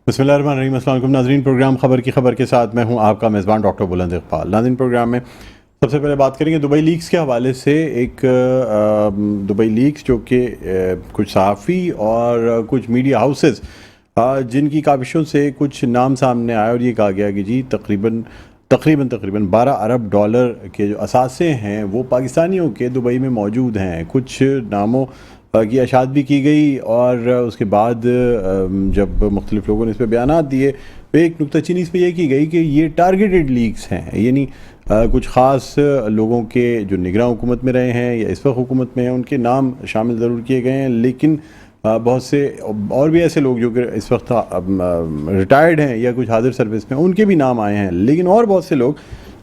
بسم اللہ الرحمن الرحیم۔ السلام علیکم ناظرین، پروگرام خبر کی خبر کے ساتھ میں ہوں آپ کا میزبان ڈاکٹر بلند اقبال۔ ناظرین، پروگرام میں سب سے پہلے بات کریں گے دبئی لیکس کے حوالے سے۔ ایک دبئی لیکس جو کہ کچھ صحافی اور کچھ میڈیا ہاؤسز جن کی کاوشوں سے کچھ نام سامنے آئے اور یہ کہا گیا کہ جی تقریباً 12 ارب ڈالر کے جو اثاثے ہیں وہ پاکستانیوں کے دبئی میں موجود ہیں۔ کچھ ناموں کی اشاعت بھی کی گئی اور اس کے بعد جب مختلف لوگوں نے اس پہ بیانات دیے تو ایک نکتہ چینی اس پہ یہ کی گئی کہ یہ ٹارگیٹڈ لیکس ہیں، یعنی کچھ خاص لوگوں کے جو نگراں حکومت میں رہے ہیں یا اس وقت حکومت میں ہیں ان کے نام شامل ضرور کیے گئے ہیں، لیکن بہت سے اور بھی ایسے لوگ جو کہ اس وقت ریٹائرڈ ہیں یا کچھ حاضر سروس میں ان کے بھی نام آئے ہیں، لیکن اور بہت سے لوگ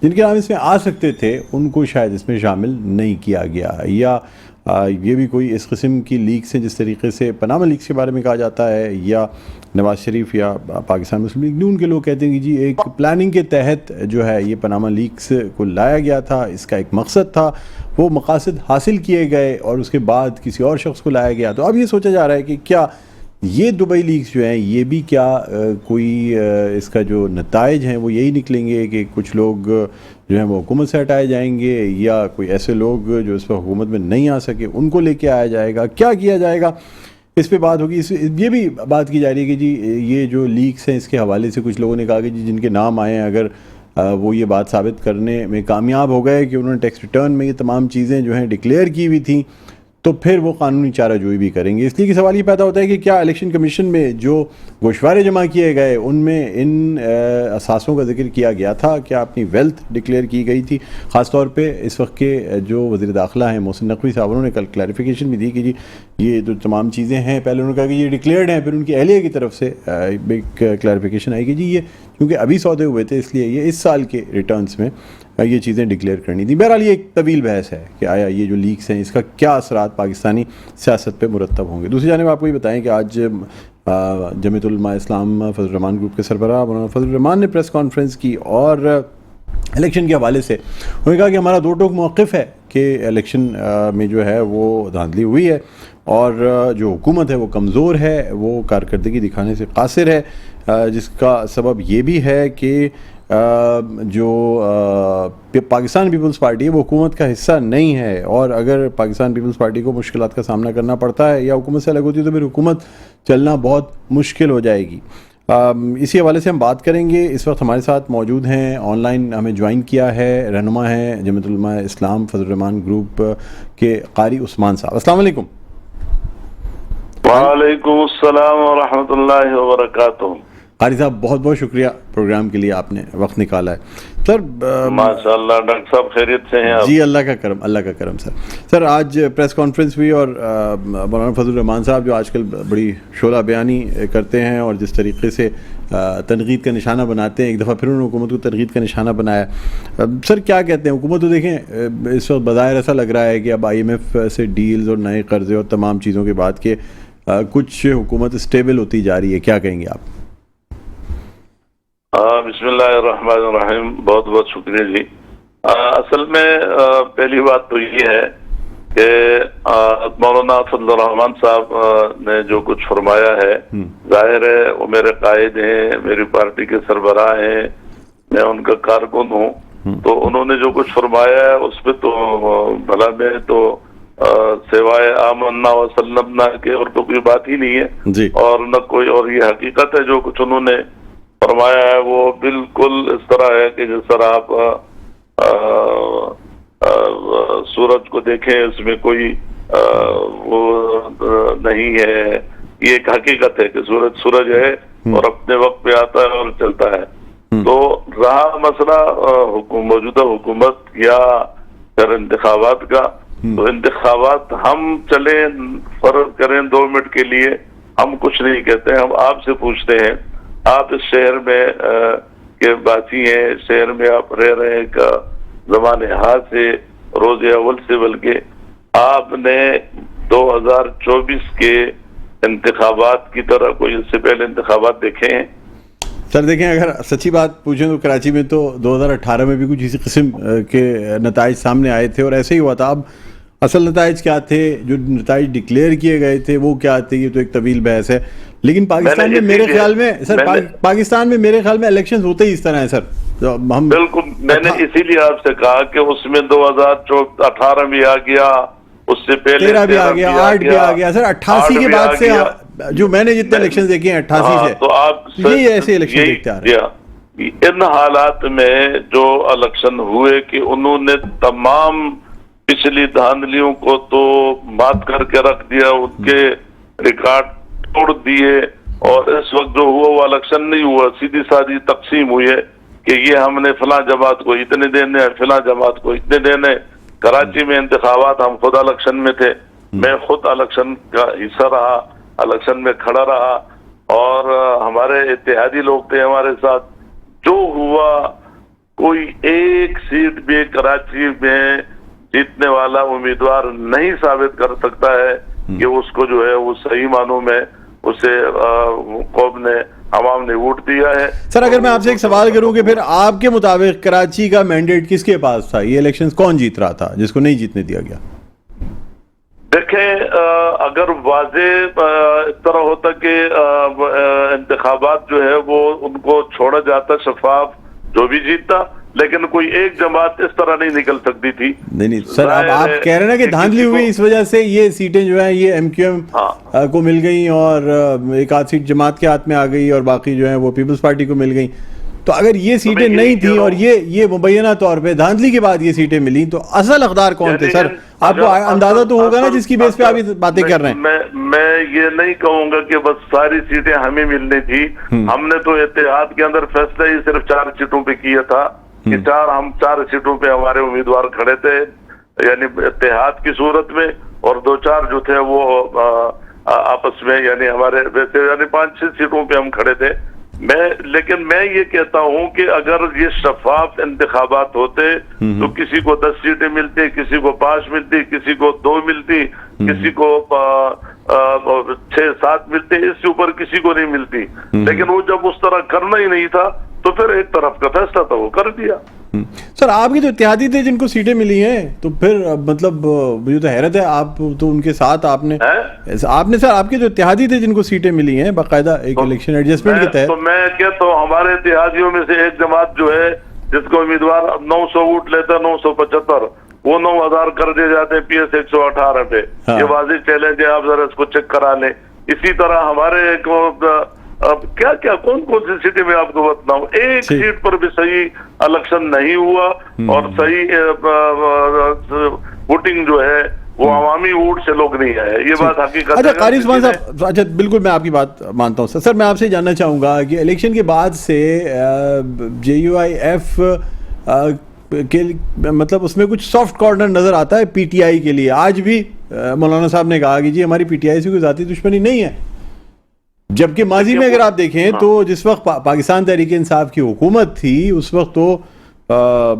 جن کے نام اس میں آ سکتے تھے ان کو شاید اس میں شامل نہیں کیا گیا۔ یا یہ بھی کوئی اس قسم کی لیکس ہیں جس طریقے سے پاناما لیکس کے بارے میں کہا جاتا ہے، یا نواز شریف یا پاکستان مسلم لیگ نون کے لوگ کہتے ہیں کہ جی ایک پلاننگ کے تحت جو ہے یہ پاناما لیکس کو لایا گیا تھا، اس کا ایک مقصد تھا، وہ مقاصد حاصل کیے گئے اور اس کے بعد کسی اور شخص کو لایا گیا۔ تو اب یہ سوچا جا رہا ہے کہ کیا یہ دبئی لیکس جو ہیں یہ بھی کیا کوئی اس کا جو نتائج ہیں وہ یہی نکلیں گے کہ کچھ لوگ جو ہیں وہ حکومت سے ہٹائے جائیں گے، یا کوئی ایسے لوگ جو اس وقت حکومت میں نہیں آ سکے ان کو لے کے آیا جائے گا، کیا کیا جائے گا، اس پہ بات ہوگی۔ یہ بھی بات کی جا رہی ہے کہ جی یہ جو لیکس ہیں اس کے حوالے سے کچھ لوگوں نے کہا کہ جی جن کے نام آئے ہیں اگر وہ یہ بات ثابت کرنے میں کامیاب ہو گئے کہ انہوں نے ٹیکس ریٹرن میں یہ تمام چیزیں جو ہیں ڈکلیئر کی ہوئی تھیں تو پھر وہ قانونی چارہ جوئی بھی کریں گے۔ اس لیے کہ سوال یہ پیدا ہوتا ہے کہ کیا الیکشن کمیشن میں جو گوشوارے جمع کیے گئے ان میں ان اثاثوں کا ذکر کیا گیا تھا، کیا اپنی ویلتھ ڈکلیئر کی گئی تھی؟ خاص طور پہ اس وقت کے جو وزیر داخلہ ہیں محسن نقوی صاحب، انہوں نے کل کلیریفیکیشن بھی دی کہ جی یہ جو تمام چیزیں ہیں، پہلے انہوں نے کہا کہ یہ ڈکلیئرڈ ہیں، پھر ان کی اہلیہ کی طرف سے ایک کلیریفیکیشن آئی کہ جی یہ کیونکہ ابھی سودے ہوئے تھے اس لیے یہ اس سال کے ریٹرنز میں یہ چیزیں ڈکلیئر کرنی تھیں۔ بہرحال یہ ایک طویل بحث ہے کہ آیا یہ جو لیکس ہیں اس کا کیا اثرات پاکستانی سیاست پہ مرتب ہوں گے۔ دوسری جانب آپ کو یہ بتائیں کہ آج جمعیت علماء اسلام فضل الرحمان گروپ کے سربراہ مولانا فضل الرحمان نے پریس کانفرنس کی اور الیکشن کے حوالے سے انہوں نے کہا کہ ہمارا دو ٹوک موقف ہے کہ الیکشن میں جو ہے وہ دھاندلی ہوئی ہے اور جو حکومت ہے وہ کمزور ہے، وہ کارکردگی دکھانے سے قاصر ہے، جس کا سبب یہ بھی ہے کہ جو پاکستان پیپلز پارٹی ہے وہ حکومت کا حصہ نہیں ہے، اور اگر پاکستان پیپلز پارٹی کو مشکلات کا سامنا کرنا پڑتا ہے یا حکومت سے الگ ہوتی ہے تو پھر حکومت چلنا بہت مشکل ہو جائے گی۔ اسی حوالے سے ہم بات کریں گے۔ اس وقت ہمارے ساتھ موجود ہیں، آن لائن ہمیں جوائن کیا ہے، رہنما ہیں جمعیت علماء اسلام فضل الرحمان گروپ کے قاری عثمان صاحب۔ السلام علیکم۔ وعلیکم السلام ورحمۃ اللہ وبرکاتہ۔ قاری صاحب بہت بہت شکریہ پروگرام کے لیے، آپ نے وقت نکالا ہے۔ سر ماشاء اللہ ڈاکٹر صاحب خیریت سے ہیں آپ؟ جی اللہ کا کرم سر آج پریس کانفرنس ہوئی اور مولانا فضل الرحمان صاحب جو آج کل بڑی شعلہ بیانی کرتے ہیں اور جس طریقے سے تنقید کا نشانہ بناتے ہیں، ایک دفعہ پھر انہوں نے حکومت کو تنقید کا نشانہ بنایا۔ سر کیا کہتے ہیں؟ حکومت تو دیکھیں اس وقت بظاہر ایسا لگ رہا ہے کہ اب IMF سے ڈیلز اور نئے قرضے اور تمام چیزوں کے بعد کہ کچھ حکومت اسٹیبل ہوتی جا رہی ہے، کیا کہیں گے آپ؟ بسم اللہ الرحمن الرحیم، بہت بہت شکریہ جی۔ اصل میں پہلی بات تو یہ ہے کہ مولانا فضل الرحمان صاحب نے جو کچھ فرمایا ہے، ظاہر ہے وہ میرے قائد ہیں، میری پارٹی کے سربراہ ہیں، میں ان کا کارکن ہوں، تو انہوں نے جو کچھ فرمایا ہے اس پہ تو بھلا میں تو سوائے آمنا وسلمنا کے اور تو کوئی بات ہی نہیں ہے جی، اور نہ کوئی، اور یہ حقیقت ہے جو کچھ انہوں نے فرمایا ہے وہ بالکل اس طرح ہے کہ جس طرح آپ سورج کو دیکھیں اس میں کوئی وہ نہیں ہے، یہ ایک حقیقت ہے کہ سورج ہے اور اپنے وقت پہ آتا ہے اور چلتا ہے۔ تو رہا مسئلہ موجودہ حکومت یا پھر انتخابات کا، تو انتخابات ہم چلیں فرض کریں 2 منٹ کے لیے، ہم کچھ نہیں کہتے، ہم آپ سے پوچھتے ہیں، آپ اس شہر میں کے باسی ہیں، شہر میں آپ رہ رہے ہیں کا زمانے ہاتھ سے روز اول سے، بلکہ آپ نے 2024 کے انتخابات کی طرح کوئی اس سے پہلے انتخابات دیکھے ہیں؟ سر دیکھیں، اگر سچی بات پوچھیں تو کراچی میں تو 2018 میں بھی کچھ اسی قسم کے نتائج سامنے آئے تھے اور ایسے ہی ہوا تھا۔ اب اصل نتائج کیا تھے، جو نتائج ڈکلیئر کیے گئے تھے وہ کیا تھے، یہ تو ایک طویل بحث ہے. لیکن پاکستان میں میرے خیال میں سر، پاکستان میں میرے خیال میں الیکشن ہوتے ہی اس طرح ہیں سر. ہم بالکل، میں نے اسی لیے آپ سے کہا کہ اس میں 2018 بھی آ گیا، اس سے پہلے 13 بھی آ گیا، 8 بھی آ گیا سر. 88 کے بعد سے جو میں نے جتنے الیکشن دیکھے ہیں 88 سے، تو آپ یہی ایسے الیکشن دیکھتے آ رہے ہیں. ان حالات میں جو الیکشن ہوئے کہ انہوں نے تمام پچھلی دھاندلیوں کو تو بات کر کے رکھ دیا، ان کے ریکارڈ توڑ دیے، اور اس وقت جو ہوا وہ الیکشن نہیں ہوا، سیدھی سادھی تقسیم ہوئی ہے کہ یہ ہم نے فلاں جماعت کو اتنے دینے، فلاں جماعت کو اتنے دینے. کراچی میں انتخابات ہم خود الیکشن میں تھے، میں خود الیکشن کا حصہ رہا، الیکشن میں کھڑا رہا، اور ہمارے اتحادی لوگ تھے ہمارے ساتھ. جو ہوا، کوئی ایک سیٹ بھی کراچی میں جیتنے والا امیدوار نہیں ثابت کر سکتا ہے کہ اس کو جو ہے وہ صحیح معنوں میں اسے قوم نے، عوام نے ووٹ دیا ہے. سر اگر میں آپ سے ایک سوال کروں کہ پھر آپ کے مطابق کراچی کا مینڈیٹ کس کے پاس تھا؟ یہ الیکشن کون جیت رہا تھا جس کو نہیں جیتنے دیا گیا؟ دیکھیں، اگر واضح اس طرح ہوتا کہ انتخابات جو ہے وہ ان کو چھوڑا جاتا شفاف، جو بھی جیتتا، لیکن کوئی ایک جماعت اس طرح نہیں نکل سکتی تھی. نہیں سر، اب آپ کہہ رہے ہیں نا کہ دھاندلی ہوئی، اس وجہ سے یہ سیٹیں جو ہیں یہ ایم کیو ایم کو مل گئیں، اور ایک آدھ سیٹ جماعت کے ہاتھ میں آ گئی، اور باقی جو ہیں وہ پیپلز پارٹی کو مل گئیں. تو اگر یہ سیٹیں نہیں تھیں اور یہ مبینہ طور پہ دھاندلی کے بعد یہ سیٹیں ملیں، تو اصل حقدار کون تھے سر؟ آپ کو اندازہ تو ہوگا نا جس کی بیس پہ آپ باتیں کر رہے ہیں. میں یہ نہیں کہوں گا کہ بس ساری سیٹیں ہمیں ملنی تھی. ہم نے تو اتحاد کے اندر فیصلہ ہی صرف 4 سیٹوں پہ کیا تھا کہ 4 سیٹوں پہ ہمارے امیدوار کھڑے تھے، یعنی اتحاد کی صورت میں، اور 2-4 جو تھے وہ آپس میں، یعنی ہمارے ویسے، یعنی 5-6 سیٹوں پہ ہم کھڑے تھے. لیکن میں یہ کہتا ہوں کہ اگر یہ شفاف انتخابات ہوتے تو کسی کو 10 سیٹیں ملتی، کسی کو 5 ملتی، کسی کو 2 ملتی، کسی کو 6-7 ملتے، اس سے اوپر کسی کو نہیں ملتی. لیکن وہ جب اس طرح کرنا ہی نہیں تھا تو پھر ایک طرف کا فیصلہ تھا وہ کر دیا. سر آپ کے تو اتحادی تھے جن کو سیٹیں ملی ہیں، تو پھر مطلب مجھے تو حیرت ہے، آپ تو ان کے ساتھ آپ نے سر، آپ کے جو اتحادی تھے جن کو سیٹیں ملی ہیں باقاعدہ ایک الیکشن ایڈجسٹمنٹ کے تحت. تو میں کہتا ہوں ہمارے اتحادیوں میں سے ایک جماعت جو ہے جس کو امیدوار 900 ووٹ لیتا ہے، 975، وہ 9000 کر دیے جاتے ہیں PS 118 پہ. یہ واضح چیلنج ہے، آپ ذرا اس کو چیک کرا لیں. اسی طرح ہمارے اب کیا کون سی سیٹیں میں آپ کو بتاؤں، ایک سیٹ پر بھی صحیح الیکشن نہیں ہوا، اور صحیح ووٹنگ جو ہے وہ عوامی ووٹ سے لوگ نہیں آئے. یہ بات حقیقت ہے. اچھا قاری عثمان صاحب، اچھا بالکل میں آپ کی بات مانتا ہوں. سر میں آپ سے جاننا چاہوں گا کہ الیکشن کے بعد سے JUIF کے مطلب اس میں کچھ سافٹ کارنر نظر آتا ہے PTI کے لیے. آج بھی مولانا صاحب نے کہا کہ جی ہماری PTI سے کوئی ذاتی دشمنی نہیں ہے، جبکہ ماضی میں اگر آپ دیکھیں تو جس وقت پاکستان تحریک انصاف کی حکومت تھی اس وقت تو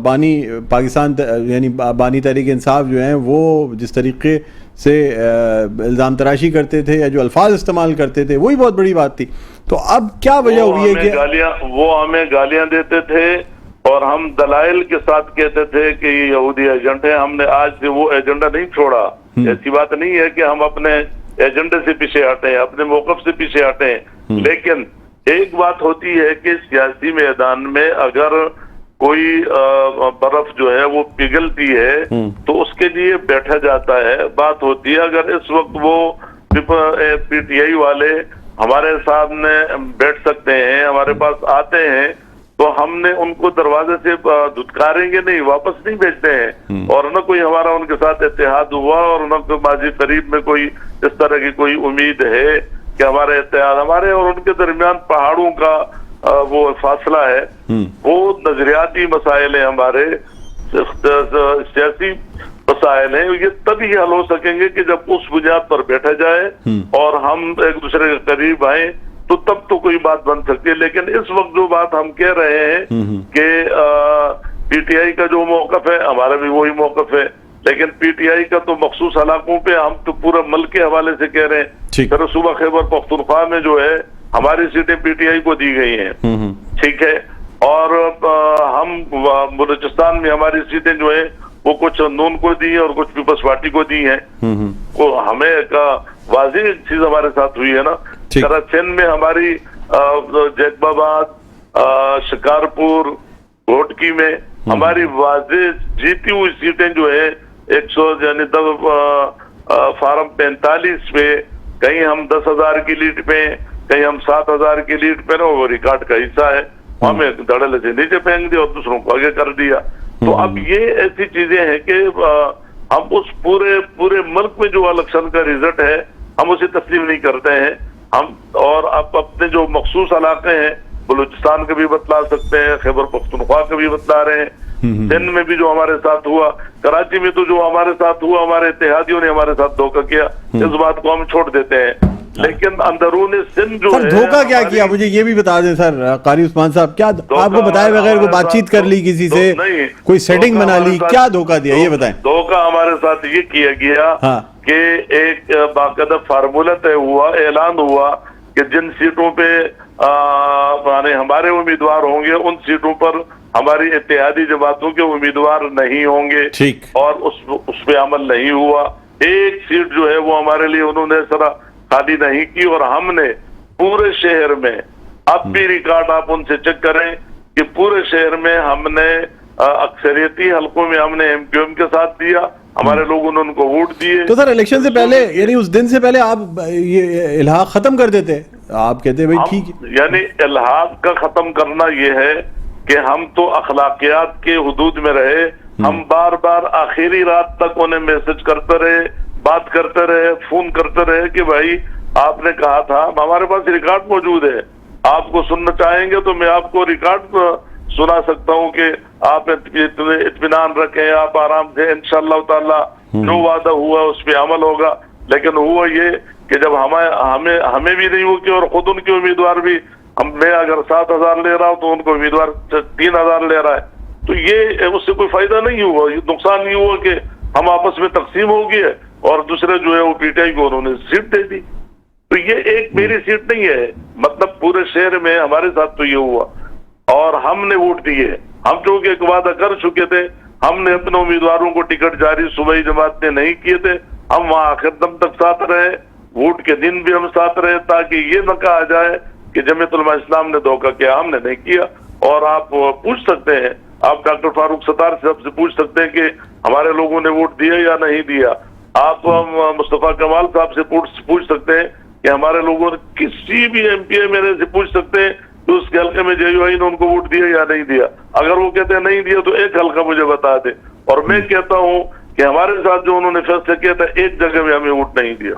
بانی پاکستان یعنی بانی تحریک انصاف جو ہیں وہ جس طریقے سے الزام تراشی کرتے تھے یا جو الفاظ استعمال کرتے تھے وہی بہت بڑی بات تھی. تو اب کیا وجہ ہوئی ہے کہ وہ ہمیں گالیاں دیتے تھے اور ہم دلائل کے ساتھ کہتے تھے کہ یہ یہودی ایجنٹ ہے. ہم نے آج سے وہ ایجنڈا نہیں چھوڑا. ایسی بات نہیں ہے کہ ہم اپنے ایجنڈے سے پیچھے ہٹیں، اپنے موقف سے پیچھے ہٹیں. لیکن ایک بات ہوتی ہے کہ سیاسی میدان میں اگر کوئی برف جو ہے وہ پگھلتی ہے تو اس کے لیے بیٹھا جاتا ہے. بات ہوتی ہے اگر اس وقت وہ PTI والے ہمارے سامنے بیٹھ سکتے ہیں، ہمارے پاس آتے ہیں، تو ہم نے ان کو دروازے سے دھتکاریں گے نہیں، واپس نہیں بھیجتے ہیں. اور نہ کوئی ہمارا ان کے ساتھ اتحاد ہوا، اور نہ کوئی ماضی قریب میں کوئی اس طرح کی کوئی امید ہے کہ ہمارے اتحاد، ہمارے اور ان کے درمیان پہاڑوں کا وہ فاصلہ ہے. وہ نظریاتی مسائل ہیں، ہمارے سیاسی مسائل ہیں. یہ تبھی حل ہو سکیں گے کہ جب اس بنیاد پر بیٹھا جائے اور ہم ایک دوسرے کے قریب آئیں، تو تب تو کوئی بات بن سکتی ہے. لیکن اس وقت جو بات ہم کہہ رہے ہیں کہ PTI کا جو موقف ہے ہمارا بھی وہی موقف ہے. لیکن PTI کا تو مخصوص علاقوں پہ، ہم تو پورا ملک کے حوالے سے کہہ رہے ہیں. پھر صوبہ خیبر پختونخوا میں جو ہے ہماری سیٹیں PTI کو دی گئی ہیں، ٹھیک ہے. اور ہم بلوچستان میں ہماری سیٹیں جو ہیں وہ کچھ نون کو دی ہیں اور کچھ پیپلز پارٹی کو دی ہیں. وہ ہمیں ایک واضح چیز ہمارے ساتھ ہوئی ہے نا. کراچین میں ہماری جیکب آباد, شکارپور, گھوٹکی میں ہماری واضح جیتی ہوئی سیٹیں جو ہے 100 یعنی فارم 45 پہ, کہیں ہم 10,000 کی لیڈ پہ, کہیں ہم 7,000 کی لیڈ پہ نا, وہ ریکارڈ کا حصہ ہے. ہمیں دھڑلے سے نیچے پھینک دیا اور دوسروں کو آگے کر دیا. تو اب یہ ایسی چیزیں ہیں کہ ہم اس پورے ملک میں جو الیکشن کا رزلٹ ہے ہم اسے تسلیم نہیں کرتے ہیں. ہم اور اب اپنے جو مخصوص علاقے ہیں, بلوچستان کا بھی بتلا سکتے ہیں, خیبر پختونخوا کا بھی بتلا رہے ہیں, سندھ میں بھی جو ہمارے ساتھ ہوا, کراچی میں تو جو ہمارے ساتھ ہوا ہمارے اتحادیوں نے ہمارے ساتھ دھوکہ کیا, اس بات کو ہم چھوڑ دیتے ہیں. لیکن اندرون سندھ جو ہے دھوکہ کیا کیا, مجھے یہ بھی بتا دیں سر قاری عثمان صاحب, کیا آپ کو بتائے بغیر وہ بات چیت کر لی کسی سے, کوئی سیٹنگ بنا لی, کیا دھوکہ دیا یہ بتائیں. دھوکہ ہمارے ساتھ یہ کیا گیا کہ ایک باقاعدہ فارمولہ طے ہوا, اعلان ہوا کہ جن سیٹوں پہ ہمارے امیدوار ہوں گے ان سیٹوں پر ہماری اتحادی جماعتوں کے امیدوار نہیں ہوں گے, اور اس پہ عمل نہیں ہوا. ایک سیٹ جو ہے وہ ہمارے لیے انہوں نے سرا خالی نہیں کی, اور ہم نے پورے شہر میں, اب بھی ریکارڈ آپ ان سے چیک کریں کہ پورے شہر میں ہم نے اکثریتی حلقوں میں ہم نے ایم کیو ایم کے ساتھ دیا, ہمارے لوگوں نے ان کو ووٹ دیے. تو سر الیکشن سے پہلے یعنی اس دن سے پہلے آپ یہ الحاق ختم کر دیتے, آپ کہتے بھائی ٹھیک ہے. یعنی الحاق کا ختم کرنا یہ ہے کہ ہم تو اخلاقیات کے حدود میں رہے, ہم بار بار آخری رات تک انہیں میسج کرتے رہے, بات کرتے رہے, فون کرتے رہے کہ بھائی آپ نے کہا تھا, ہمارے پاس ریکارڈ موجود ہے, آپ کو سننا چاہیں گے تو میں آپ کو ریکارڈ سنا سکتا ہوں کہ آپ اطمینان رکھیں, آپ آرام سے انشاءاللہ تعالی جو وعدہ ہوا اس پہ عمل ہوگا. لیکن ہوا یہ کہ جب ہمیں بھی نہیں ہوگی اور خود ان کے امیدوار بھی, میں اگر 7,000 لے رہا ہوں تو ان کو امیدوار 3,000 لے رہا ہے, تو یہ اس سے کوئی فائدہ نہیں ہوا, یہ نقصان نہیں ہوا کہ ہم آپس میں تقسیم ہو گئے اور دوسرے جو ہے وہ پی ٹی آئی کو انہوں نے سیٹ دے دی. تو یہ ایک میری سیٹ نہیں ہے, مطلب پورے شہر میں ہمارے ساتھ تو یہ ہوا, اور ہم نے ووٹ دیے. ہم چونکہ ایک وعدہ کر چکے تھے, ہم نے اپنے امیدواروں کو ٹکٹ جاری صوبائی جماعت نے نہیں کیے تھے, ہم وہاں آخر دم تک ساتھ رہے, ووٹ کے دن بھی ہم ساتھ رہے, تاکہ یہ نہ کہا جائے کہ جمعیت علماء اسلام نے دھوکہ کیا, ہم نے نہیں کیا. اور آپ پوچھ سکتے ہیں, آپ ڈاکٹر فاروق ستار صاحب سے پوچھ سکتے ہیں کہ ہمارے لوگوں نے ووٹ دیا یا نہیں دیا. آپ مصطفیٰ کمال صاحب سے پوچھ سکتے ہیں کہ ہمارے لوگوں نے, کسی بھی ایم پی اے میرے سے پوچھ سکتے ہیں کہ اس کے حلقے میں جے یو آئی نے ان کو ووٹ دیا یا نہیں دیا. اگر وہ کہتے ہیں نہیں دیا تو ایک حلقہ مجھے بتا دے, اور میں کہتا ہوں کہ ہمارے ساتھ جو انہوں نے فیصلہ کیا تھا ایک جگہ میں ہمیں ووٹ نہیں دیا.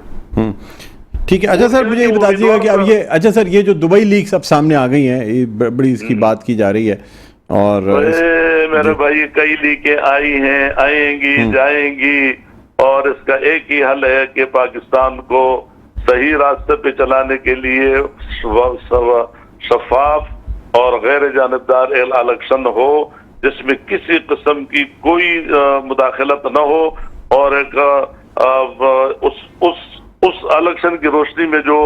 ٹھیک ہے. اچھا سر مجھے یہ بتا دیجیے گا کہ اب یہ, اچھا سر یہ جو دبئی لیکس اب سامنے آ گئی ہیں, یہ بڑی اس کی بات کی جا رہی ہے, اور میرے بھائی کئی لیکیں آئی ہیں, آئیں گی, جائیں گی, اور اس کا ایک ہی حل ہے کہ پاکستان کو صحیح راستے پہ چلانے کے لیے شفاف اور غیر جانبدار الیکشن ہو, جس میں کسی قسم کی کوئی مداخلت نہ ہو, اور ایک اس الیکشن کی روشنی میں جو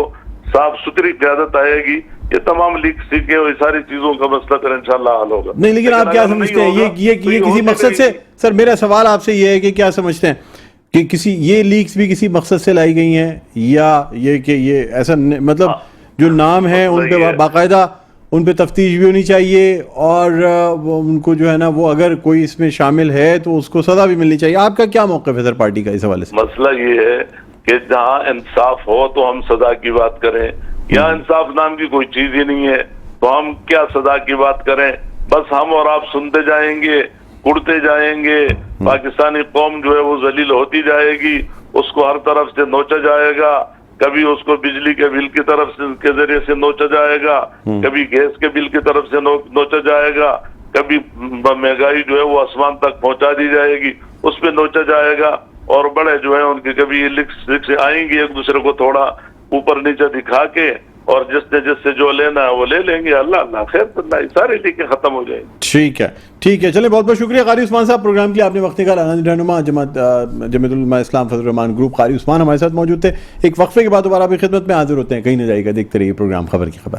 صاف ستھری قیادت آئے گی, یہ تمام لیک سیکھیں اور یہ ساری چیزوں کا مسئلہ پھر انشاءاللہ حل ہوگا. نہیں لیکن آپ کیا سمجھتے ہیں یہ کسی مقصد سے, سر میرا سوال آپ سے یہ ہے کہ کیا سمجھتے ہیں کہ یہ لیکس بھی کسی مقصد سے لائی گئی ہیں, یا یہ کہ یہ ایسا مطلب جو نام ہے ان پہ باقاعدہ ان پہ تفتیش بھی ہونی چاہیے, اور ان کو جو ہے نا وہ اگر کوئی اس میں شامل ہے تو اس کو سزا بھی ملنی چاہیے. آپ کا کیا موقف ہے سر پارٹی کا اس حوالے سے؟ مسئلہ یہ ہے کہ جہاں انصاف ہو تو ہم سزا کی بات کریں, یہاں انصاف نام کی کوئی چیز ہی نہیں ہے تو ہم کیا سزا کی بات کریں. بس ہم اور آپ سنتے جائیں گے, اڑتے جائیں گے, پاکستانی قوم جو ہے وہ ذلیل ہوتی جائے گی, اس کو ہر طرف سے نوچا جائے گا, کبھی اس کو بجلی کے بل کی طرف سے کے ذریعے سے نوچا جائے گا, کبھی گیس کے بل کی طرف سے نوچا جائے گا, کبھی مہنگائی جو ہے وہ آسمان تک پہنچا دی جائے گی, اس پہ نوچا جائے گا, اور بڑے جو ہیں ان کے کبھی لکس آئیں گے ایک دوسرے کو تھوڑا اوپر نیچے دکھا کے, اور جس سے جو لینا ہے وہ لے لیں گے. اللہ خیر اللہ ساری لیکیں ختم ہو جائیں گی. ٹھیک ہے چلیں, بہت بہت شکریہ قاری عثمان صاحب پروگرام کی آپ نے وقت نکالا. رہنما جمعیت علماء اسلام فضل الرحمان گروپ قاری عثمان ہمارے ساتھ موجود تھے. ایک وقفے کے بعد دوبارہ آپ کی خدمت میں حاضر ہوتے ہیں, کہیں نہ جائے گا, دیکھتے رہیے پروگرام خبر کی خبر.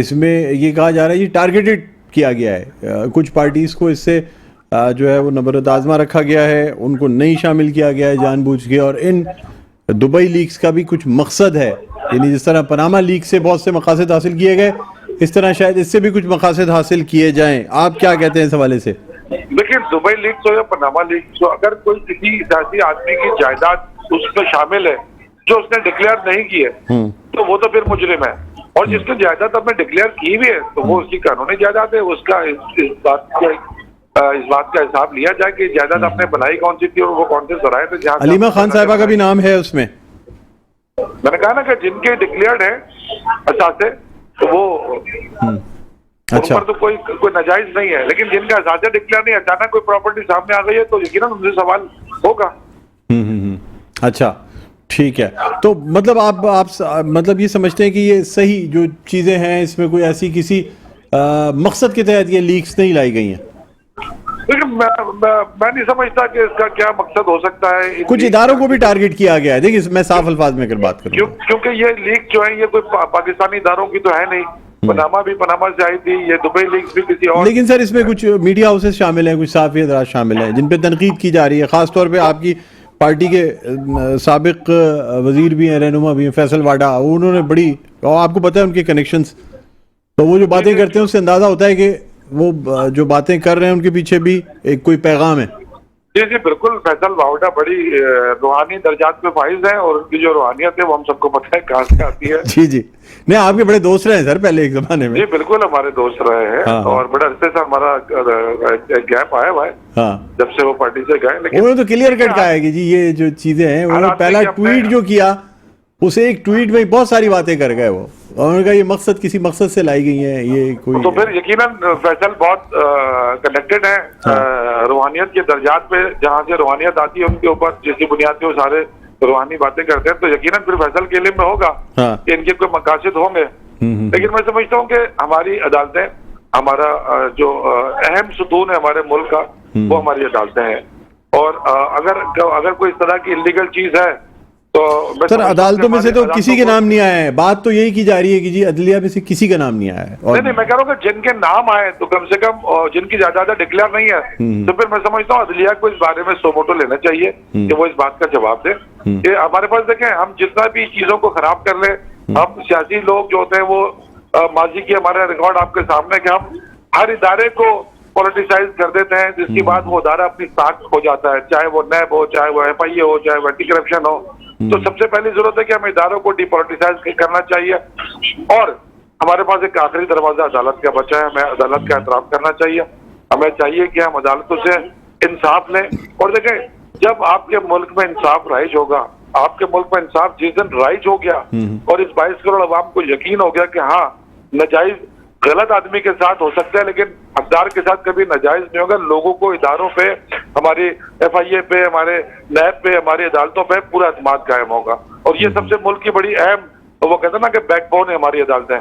اس میں یہ کہا جا رہا ہے یہ ٹارگیٹڈ کیا گیا ہے، کچھ پارٹیز کو اس سے جو ہے وہ نبرد آزما رکھا گیا ہے، ان کو نہیں شامل کیا گیا ہے جان بوجھ کے، اور ان دبئی لیکس کا بھی کچھ مقصد ہے، یعنی جس طرح پاناما لیک سے بہت سے مقاصد حاصل کیے گئے، اس طرح شاید اس سے بھی کچھ مقاصد حاصل کیے جائیں. آپ کیا کہتے ہیں اس حوالے سے؟ دیکھیے دبئی لیکس ہو یا پاناما لیکس ہو، اگر کوئی کسی سیاسی آدمی کی جائیداد اس میں شامل ہے جو اس نے ڈکلیئر نہیں کی ہے تو وہ تو پھر مجرم ہے، اور جس کی جائیداد ہم نے ڈکلیئر کی بھی ہے تو وہ اس کی قانونی جائیداد ہے، اس کا اس بات کا حساب لیا جائے کہ جائیداد آپ نے بنائی کون سی تھی اور وہ کون سے ذرائع تھے. جہاں علیمہ خان صاحبہ کا بھی نام ہے اس میں. میں نے کہا نا کہ جن کے ڈکلیئرڈ ہیں اثاثے تو وہ ان پر تو کوئی ناجائز نہیں ہے، لیکن جن کا اثاثے ڈکلیئر نہیں، اچانک کوئی پراپرٹی سامنے آ گئی ہے تو یقیناً ان سے سوال ہوگا. اچھا ٹھیک ہے، تو مطلب آپ مطلب یہ سمجھتے ہیں کہ یہ صحیح جو چیزیں ہیں اس میں کوئی ایسی کسی مقصد کے تحت یہ لیکس نہیں لائی گئی ہیں؟ لیکن میں نہیں سمجھتا کہ اس کا کیا مقصد ہو سکتا ہے. کچھ اداروں کو بھی ٹارگٹ کیا گیا ہے، دیکھیں میں صاف الفاظ میں اگر بات کروں کیونکہ یہ لیک جو ہے یہ کوئی پاکستانی اداروں کی تو ہے نہیں، پاناما بھی پاناما سے آئی تھی، یہ دبئی لیکس بھی کسی اور. لیکن سر اس میں کچھ میڈیا ہاؤسز شامل ہیں، کچھ صحافی حضرات شامل ہیں جن پہ تنقید کی جا رہی ہے، خاص طور پہ آپ کی پارٹی کے سابق وزیر بھی ہیں، رہنما بھی ہیں، فیصل واڈا، انہوں نے بڑی، اور آپ کو پتہ ہے ان کے کنیکشنز، تو وہ جو باتیں کرتے ہیں اس سے اندازہ ہوتا ہے کہ وہ جو باتیں کر رہے ہیں ان کے پیچھے بھی ایک کوئی پیغام ہے. جی جی بالکل، فیصل واڈا بڑی روحانی درجات پہ فائز ہیں، اور ان کی جو روحانیت ہے وہ ہم سب کو پتہ ہے کہاں سے آتی ہے. جی جی، نہیں آپ کے بڑے دوست رہے ہیں سر پہلے ایک زمانے میں. جی بالکل ہمارے دوست رہے ہیں، اور بڑے عرصے سے ہمارا گیپ آیا ہوا ہے جب سے وہ پارٹی سے گئے. لیکن انہوں نے تو کلیئر کٹ کہا ہے کہ جی یہ جو چیزیں ہیں، انہوں نے پہلا ٹویٹ جو کیا اسے ایک ٹویٹ میں بہت ساری باتیں کر گئے وہ، اور انہوں نے کہا یہ مقصد کسی مقصد سے لائی گئی ہیں، یہ کوئی تو پھر یقیناً فیصل بہت کنیکٹڈ ہیں روحانیت کے درجات پہ، جہاں سے روحانیت آتی ہے ان کے اوپر جس کی بنیاد پہ وہ سارے روحانی باتیں کرتے ہیں، تو یقیناً پھر فیصل کے علم میں ہوگا کہ ان کے کوئی مقاصد ہوں گے. لیکن میں سمجھتا ہوں کہ ہماری عدالتیں، ہمارا جو اہم ستون ہے ہمارے ملک کا وہ ہماری عدالتیں ہیں، اور اگر کوئی اس طرح کی انلیگل چیز ہے تو سر عدالتوں میں سے تو کسی کے نام نہیں آیا ہے، بات تو یہی کی جا رہی ہے کہ جی عدلیہ میں سے کسی کا نام نہیں آیا ہے. نہیں میں کہہ رہا ہوں کہ جن کے نام آئے تو کم سے کم جن کی جائیداد ڈکلیئر نہیں ہے تو پھر میں سمجھتا ہوں عدلیہ کو اس بارے میں سو موٹو لینا چاہیے کہ وہ اس بات کا جواب دے. کہ ہمارے پاس دیکھیں، ہم جتنا بھی چیزوں کو خراب کر لیں، ہم سیاسی لوگ جو ہوتے ہیں وہ ماضی کی ہمارا ریکارڈ آپ کے سامنے کہ ہم ہر ادارے کو پولیٹیسائز کر دیتے ہیں، جس کے بعد وہ ادارہ اپنی ساکھ ہو جاتا ہے، چاہے وہ نیب ہو، چاہے وہ ایف آئی اے ہو، چاہے وہ اینٹی کرپشن ہو. تو سب سے پہلی ضرورت ہے کہ ہمیں اداروں کو ڈی پولیٹیسائز کرنا چاہیے، اور ہمارے پاس ایک آخری دروازہ عدالت کا بچا ہے، ہمیں عدالت کا احترام کرنا چاہیے. ہمیں چاہیے کہ ہم عدالتوں سے انصاف لیں. اور دیکھیں، جب آپ کے ملک میں انصاف رائج ہوگا، آپ کے ملک میں انصاف جس دن رائج ہو گیا اور اس 22 کروڑ عوام کو یقین ہو گیا کہ ہاں ناجائز غلط آدمی کے ساتھ ہو سکتا ہے لیکن حقدار کے ساتھ کبھی ناجائز نہیں ہوگا، لوگوں کو اداروں پہ، ہماری ایف آئی اے پہ، ہمارے نیب پہ، ہماری عدالتوں پہ پورا اعتماد قائم ہوگا. اور یہ سب سے ملک کی بڑی اہم، وہ کہتے ہیں نا کہ بیک بون ہے ہماری عدالتیں.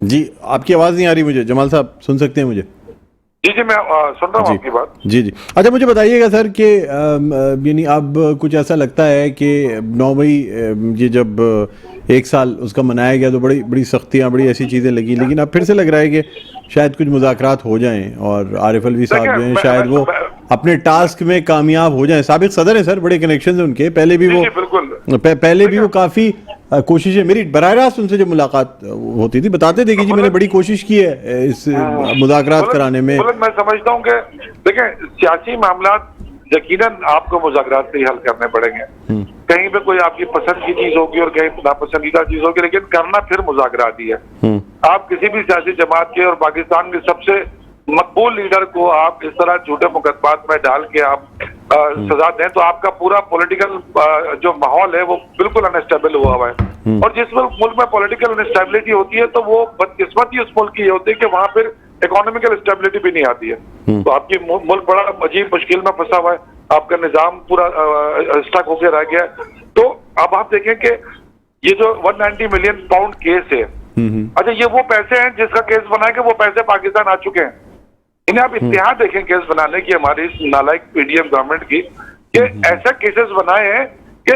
جی آپ کی آواز نہیں آ رہی مجھے، جمال صاحب سن سکتے ہیں مجھے؟ جی میں سن رہا ہوں آپ کی بات. جی اچھا مجھے بتائیے گا سر کہ یعنی اب کچھ ایسا لگتا ہے کہ 9 مئی یہ جب 1 سال اس کا منایا گیا تو بڑی سختیاں، بڑی ایسی چیزیں لگی، لیکن اب پھر سے لگ رہا ہے کہ شاید کچھ مذاکرات ہو جائیں اور عارف الوی صاحب جو ہیں شاید وہ اپنے ٹاسک میں کامیاب ہو جائیں. سابق صدر ہیں سر، بڑے کنیکشنز ہیں ان کے، پہلے بھی وہ کافی کوششیں، میری براہ راست ان سے جو ملاقات ہوتی تھی بتاتے تھے کہ جی میں نے بڑی کوشش کی ہے اس مذاکرات کرانے میں. میں سمجھتا ہوں کہ دیکھیں سیاسی معاملات یقیناً آپ کو مذاکرات سے ہی حل کرنے پڑیں گے. کہیں پہ کوئی آپ کی پسند کی چیز ہوگی اور کہیں ناپسندیدہ چیز ہوگی، لیکن کرنا پھر مذاکرات ہی ہے. آپ کسی بھی سیاسی جماعت کے اور پاکستان کے سب سے مقبول لیڈر کو آپ اس طرح جھوٹے مقدمات میں ڈال کے آپ سزا دیں تو آپ کا پورا پولیٹیکل جو ماحول ہے وہ بالکل انسٹیبل ہوا ہوا ہے. اور جس ملک میں پولیٹیکل انسٹیبلٹی ہوتی ہے تو وہ بدقسمتی اس ملک کی یہ ہوتی ہے کہ وہاں پھر اکانومیکل اسٹیبلٹی بھی نہیں آتی ہے. تو آپ کی ملک بڑا عجیب مشکل میں پھنسا ہوا ہے، آپ کا نظام پورا اسٹک ہو کے رہ گیا ہے. تو اب آپ دیکھیں کہ یہ جو 190 ملین پاؤنڈ کیس ہے، اچھا یہ وہ پیسے ہیں جس کا کیس بنا کے وہ پیسے پاکستان آ چکے ہیں. انہیں آپ اتحاد دیکھیں کیس بنانے کی ہماری اس نالائق پی ڈی ایم گورنمنٹ کی، کہ ایسے کیسز بنائے ہیں کہ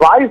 22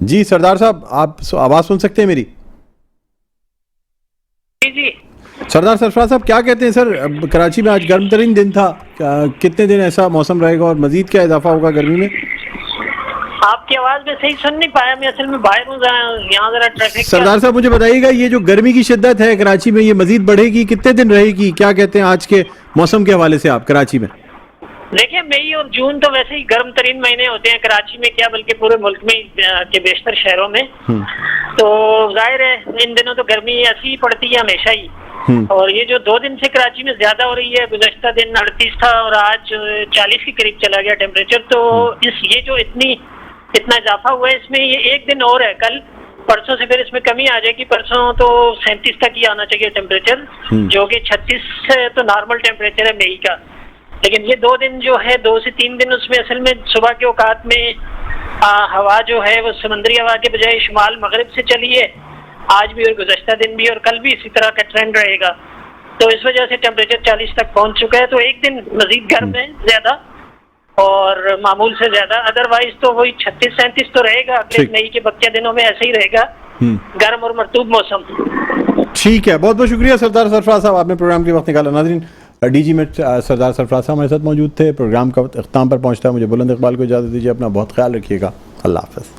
جی سردار صاحب آپ آواز سن سکتے ہیں میری؟ جی جی سردار سرفراز صاحب کیا کہتے ہیں سر، کراچی میں آج گرم ترین دن تھا، کتنے دن ایسا موسم رہے گا اور مزید کیا اضافہ ہوگا گرمی میں؟ آپ کی آواز میں صحیح سن نہیں پایا، میں اصل میں باہر ہوں، یہاں ذرا ٹریفک۔ سردار صاحب مجھے بتائیے گا یہ جو گرمی کی شدت ہے کراچی میں یہ مزید بڑھے گی، کتنے دن رہے گی؟ کیا کہتے ہیں آج کے موسم کے حوالے سے آپ کراچی میں؟ دیکھیں مئی اور جون تو ویسے ہی گرم ترین مہینے ہوتے ہیں کراچی میں، کیا بلکہ پورے ملک میں کے بیشتر شہروں میں، تو ظاہر ہے ان دنوں تو گرمی ایسی ہی پڑتی ہے ہمیشہ ہی۔ اور یہ جو 2 دن سے کراچی میں زیادہ ہو رہی ہے، گزشتہ دن 38 تھا اور آج 40 کے قریب چلا گیا ٹیمپریچر، تو یہ جو اتنا اضافہ ہوا ہے اس میں یہ ایک دن اور ہے، کل پرسوں سے پھر اس میں کمی آ جائے گی، پرسوں تو 37 تک ہی آنا چاہیے ٹیمپریچر، جو کہ 36 تو نارمل ٹیمپریچر ہے مئی کا۔ لیکن یہ 2 دن جو ہے 2 سے 3 دن اس میں اصل میں صبح کے اوقات میں ہوا جو ہے وہ سمندری ہوا کے بجائے شمال مغرب سے چلی ہے، آج بھی اور گزشتہ دن بھی، اور کل بھی اسی طرح کا ٹرینڈ رہے گا، تو اس وجہ سے ٹیمپریچر 40 تک پہنچ چکا ہے، تو ایک دن مزید گرم ہے زیادہ اور معمول سے زیادہ، ادروائز تو وہی 36-37 تو رہے گا، اگلے مئی کے بقیہ دنوں میں ایسے ہی رہے گا گرم اور مرطوب موسم۔ ٹھیک ہے، بہت بہت شکریہ سردار سرفراز صاحب، آپ نے پروگرام کے وقت نکالا۔ ناظرین ڈی جی میٹ سردار سرفراز صاحب ہمارے ساتھ موجود تھے، پروگرام کا اختتام پر پہنچتا ہے، مجھے بلند اقبال کو اجازت دیجیے، اپنا بہت خیال رکھیے گا، اللہ حافظ۔